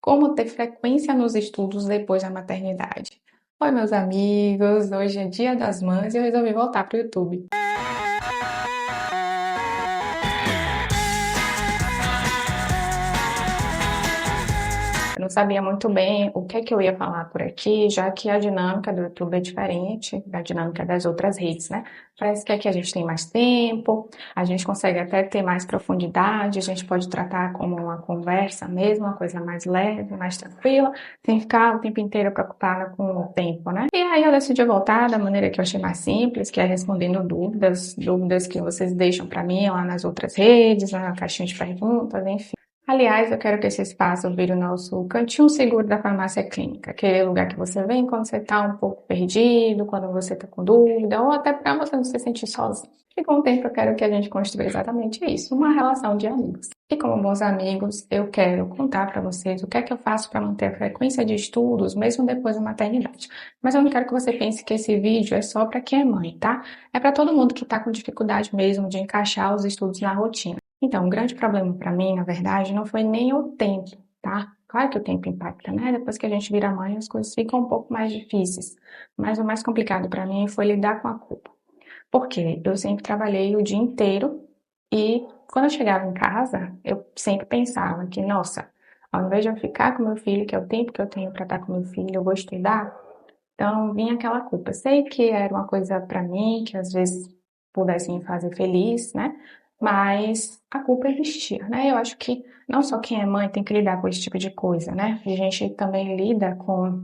Como ter frequência nos estudos depois da maternidade. Oi, meus amigos! Hoje é Dia das Mães e eu resolvi voltar para o YouTube. Eu não sabia muito bem o que é que eu ia falar por aqui, já que a dinâmica do YouTube é diferente da dinâmica das outras redes, né? Parece que aqui a gente tem mais tempo, a gente consegue até ter mais profundidade, a gente pode tratar como uma conversa mesmo, uma coisa mais leve, mais tranquila, sem ficar o tempo inteiro preocupada com o tempo, né? E aí eu decidi voltar da maneira que eu achei mais simples, que é respondendo dúvidas que vocês deixam para mim lá nas outras redes, na caixinha de perguntas, enfim. Aliás, eu quero que esse espaço vire o nosso cantinho seguro da farmácia clínica, aquele lugar que você vem quando você está um pouco perdido, quando você está com dúvida, ou até para você não se sentir sozinho. E com o tempo eu quero que a gente construa exatamente isso, uma relação de amigos. E como bons amigos, eu quero contar para vocês o que é que eu faço para manter a frequência de estudos, mesmo depois da maternidade. Mas eu não quero que você pense que esse vídeo é só para quem é mãe, tá? É para todo mundo que está com dificuldade mesmo de encaixar os estudos na rotina. Então, o grande problema para mim, na verdade, não foi nem o tempo, tá? Claro que o tempo impacta, né? Depois que a gente vira mãe, as coisas ficam um pouco mais difíceis. Mas o mais complicado para mim foi lidar com a culpa. Porque eu sempre trabalhei o dia inteiro e quando eu chegava em casa, eu sempre pensava que, nossa, ao invés de eu ficar com meu filho, que é o tempo que eu tenho para estar com meu filho, eu vou estudar. Então, vinha aquela culpa. Sei que era uma coisa para mim, que às vezes pudesse me fazer feliz, né? Mas a culpa existia, né? Eu acho que não só quem é mãe tem que lidar com esse tipo de coisa, né? A gente também lida com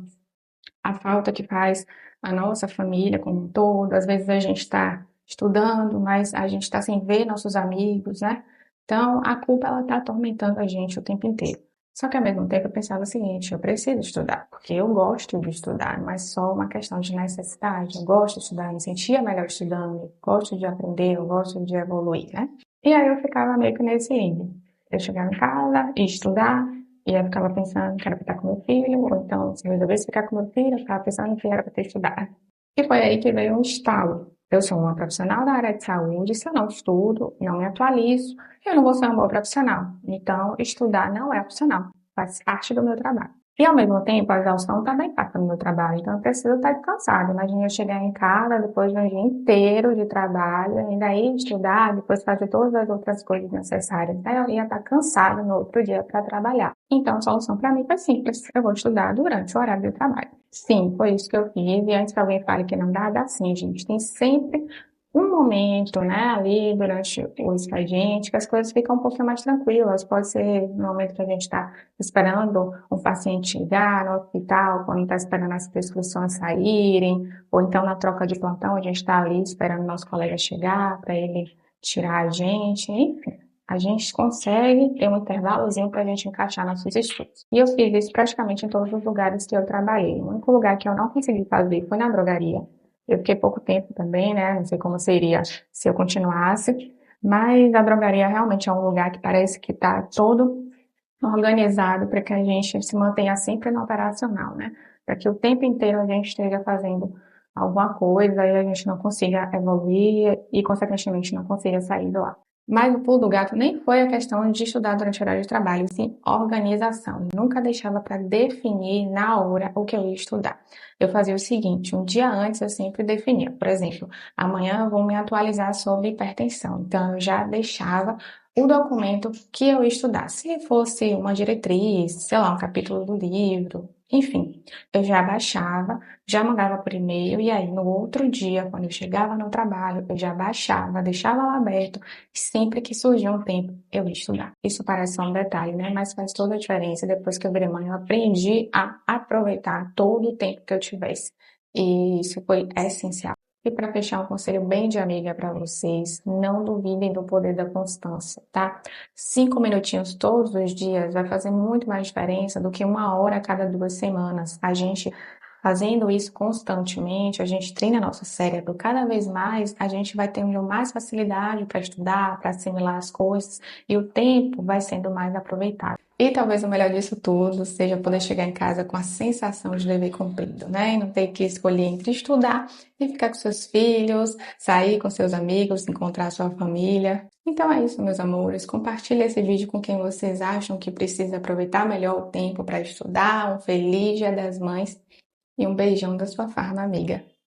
a falta que faz a nossa família como um todo. Às vezes a gente está estudando, mas a gente está sem ver nossos amigos, né? Então, a culpa, ela está atormentando a gente o tempo inteiro. Só que ao mesmo tempo eu pensava o seguinte, eu preciso estudar, porque eu gosto de estudar, não é só uma questão de necessidade. Eu gosto de estudar, me sentia melhor estudando, eu gosto de aprender, eu gosto de evoluir, né? E aí eu ficava meio que nesse limbo. Eu chegava em casa, ia estudar, e eu ficava pensando que era para estar com meu filho, ou então, se eu resolvesse ficar com meu filho, eu ficava pensando que era para ter estudado. E foi aí que veio um estalo. Eu sou uma profissional da área de saúde, se eu não estudo, não me atualizo, eu não vou ser uma boa profissional. Então, estudar não é opcional, faz parte do meu trabalho. E, ao mesmo tempo, a exaustão também passa no meu trabalho, então eu preciso estar descansada. Imagina eu chegar em casa depois de um dia inteiro de trabalho, ainda ir estudar, depois fazer todas as outras coisas necessárias. Né? Eu ia estar cansada no outro dia para trabalhar. Então, a solução para mim foi simples. Eu vou estudar durante o horário de trabalho. Sim, foi isso que eu fiz. E antes que alguém fale que não dá sim, gente. Tem sempre um momento, né, ali durante o expediente, que as coisas ficam um pouquinho mais tranquilas. Pode ser no momento que a gente está esperando um paciente chegar no hospital, quando está esperando as prescrições saírem, ou então na troca de plantão, a gente está ali esperando o nosso colega chegar para ele tirar a gente, enfim. A gente consegue ter um intervalozinho para a gente encaixar nossos estudos. E eu fiz isso praticamente em todos os lugares que eu trabalhei. O único lugar que eu não consegui fazer foi na drogaria. Eu fiquei pouco tempo também, né? Não sei como seria se eu continuasse. Mas a drogaria realmente é um lugar que parece que está todo organizado para que a gente se mantenha sempre no operacional, né? Para que o tempo inteiro a gente esteja fazendo alguma coisa e a gente não consiga evoluir e, consequentemente, não consiga sair do lá. Mas o pulo do gato nem foi a questão de estudar durante o horário de trabalho, sim organização. Nunca deixava para definir na hora o que eu ia estudar. Eu fazia o seguinte, um dia antes eu sempre definia. Por exemplo, amanhã eu vou me atualizar sobre hipertensão. Então, eu já deixava o documento que eu ia estudar. Se fosse uma diretriz, sei lá, um capítulo do livro, enfim, eu já baixava, já mandava por e-mail e aí no outro dia, quando eu chegava no trabalho, eu já baixava, deixava lá aberto e sempre que surgia um tempo, eu ia estudar. Isso parece só um detalhe, né? Mas faz toda a diferença. Depois que eu virei mãe, eu aprendi a aproveitar todo o tempo que eu tivesse. E isso foi essencial. E para fechar, um conselho bem de amiga para vocês, não duvidem do poder da constância, tá? 5 minutinhos todos os dias vai fazer muito mais diferença do que 1 hora a cada 2 semanas. A gente Fazendo isso constantemente, a gente treina nosso cérebro cada vez mais, a gente vai tendo mais facilidade para estudar, para assimilar as coisas e o tempo vai sendo mais aproveitado. E talvez o melhor disso tudo seja poder chegar em casa com a sensação de dever cumprido, né? E não ter que escolher entre estudar e ficar com seus filhos, sair com seus amigos, encontrar sua família. Então é isso, meus amores. Compartilhe esse vídeo com quem vocês acham que precisa aproveitar melhor o tempo para estudar. Um feliz Dia das Mães e um beijão da sua farma amiga.